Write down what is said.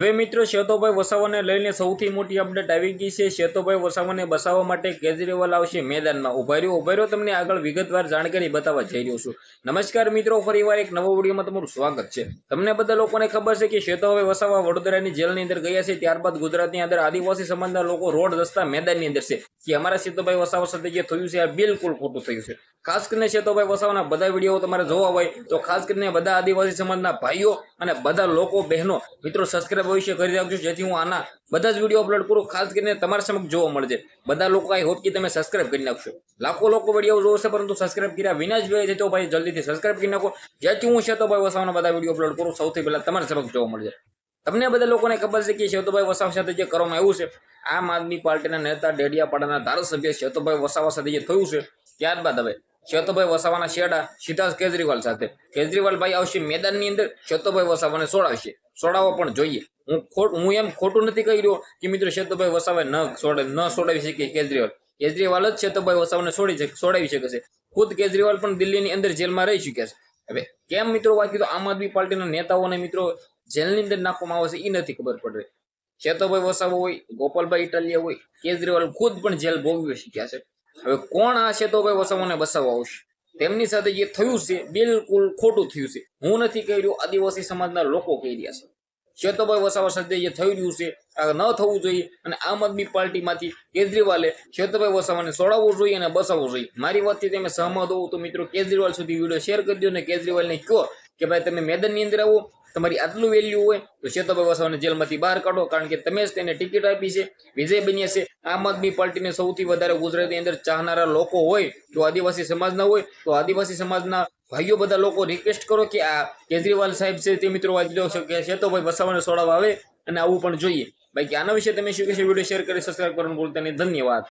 હવે મિત્રો શેતોભાઈ વસાવાને લઈને સૌથી મોટી અપડેટ આવી ગઈ છે। શેતોભાઈ વસાવાને બસાવવા માટે કેજરીવાલ આવશે મેદાનમાં। ઉભા રહ્યો તમને આગળ વિગતવાર જાણકારી બતાવવા જઈ રહ્યો છું। નમસ્કાર મિત્રો, ફરીવાર એક નવો વિડીયોમાં તમારું સ્વાગત છે। તમને બધા લોકોને ખબર છે કે શેતોભાઈ વસાવા વડોદરાની જેલની અંદર ગયા છે, ત્યારબાદ ગુજરાતની અંદર આદિવાસી સમાજના લોકો રોડ રસ્તા મેદાનની અંદર છે કે અમારા શેતોભાઈ વસાવા સાથે જે થયું છે આ બિલકુલ ખોટું થયું છે। ખાસ કરીને શેતોભાઈ વસાવાના બધા વિડીયો તમારે જોવા હોય તો ખાસ કરીને બધા આદિવાસી સમાજના ભાઈઓ અને બધા લોકો બહેનો મિત્રો સબસ્ક્રાઇબ અવશ્ય કરી રાખજો, જેથી હું આના બધા જ વિડીયો અપલોડ કરું ખાસ કરીને તમારા સમક્ષ જોવા મળશે। બધા લોકો આઈ હોપ કે તમે સબસ્ક્રાઇબ કરી નાખશો। લાખો લોકો વિડીયો જોશે પરંતુ સબસ્ક્રાઇબ કર્યા વિના જ જોઈએ છે, તો ભાઈ જલ્દીથી સબસ્ક્રાઇબ કરી નાખો, જેથી હું શેતોભાઈ વસાવાના બધા વિડીયો અપલોડ કરું સૌથી પહેલા તમારા સમક્ષ જોવા મળશે। તમને બધા લોકોને ખબર છે કે શેતોભાઈ વસાવા સાથે જે કરવામાં આવ્યું છે, આમ આદમી પાર્ટીના નેતા ડેડિયાપાડાના ધારાસભ્ય શેતોભાઈ વસાવા સાથે જે થયું છે, ત્યારબાદ હવે શેતોભાઈ વસાવાના શેડા સીધા કેજરીવાલ સાથે કેજરીવાલ ભાઈ આવશે મેદાનની અંદર, શેતોભાઈ વસાવાને છોડાવશે, છોડાવવા પણ જોઈએ। હું એમ ખોટું નથી કહી રહ્યો કે મિત્રો શેતોભાઈ વસાવાએ ન છોડાવી શકે કેજરીવાલ જ શેતોભાઈ વસાવાને છોડાવી શકે છે। ખુદ કેજરીવાલ પણ દિલ્હીની અંદર જેલમાં રહી ચૂક્યા છે। હવે કેમ મિત્રો વાત કીધું આમ આદમી પાર્ટીના નેતાઓને મિત્રો જેલની અંદર નાખવામાં આવે છે એ નથી ખબર પડ રહી। શેતોભાઈ વસાવા હોય, ગોપાલભાઈ ઇટાલિયા હોય, કેજરીવાલ ખુદ પણ જેલ ભોગવી શક્યા છે। હવે કોણ આ શેતોભાઈ વસાવાને બસાવવા આવશે? તેમની સાથે જે થયું છે બિલકુલ ખોટું થયું છે। હું નથી કહી રહ્યો, આદિવાસી સમાજના લોકો કહી રહ્યા છે। શેતોભાઈ વસાવા સાથે જે થઈ રહ્યું છે આ ન થવું જોઈએ, અને આમ આદમી પાર્ટીમાંથી કેજરીવાલે શેતોભાઈ વસાવાને છોડાવવું જોઈએ અને બસાવવું જોઈએ। મારી વાતથી તમે સહમત હોવ તો મિત્રો કેજરીવાલ સુધી વિડીયો શેર કરી દો અને કેજરીવાલને કહો કે ભાઈ તમે મેદાનની અંદર આવો, તમારી આટલું વેલ્યુ હોય તો શેતોભાઈ વસાવાને જેલમાંથી બહાર કાઢો, કારણ કે તમે જ તેને ટિકિટ આપી છે, વિજય બન્યા છે। આમ આદમી પાર્ટીને સૌથી વધારે ગુજરાતની અંદર ચાહનારા લોકો હોય તો આદિવાસી સમાજના હોય, તો આદિવાસી સમાજના ભાઈઓ બધા લોકો રિક્વેસ્ટ કરો કે આ કેજરીવાલ સાહેબ છે તે મિત્રો વાત લો છો કે શેતોભાઈ વસાવાને છોડાવવા આવે અને આવવું પણ જોઈએ। બાકી આના વિશે તમે શું કહેશો? વિડીયો શેર કરી સબસ્ક્રાઇબ કરવાનું ભૂલતા નહીં। ધન્યવાદ।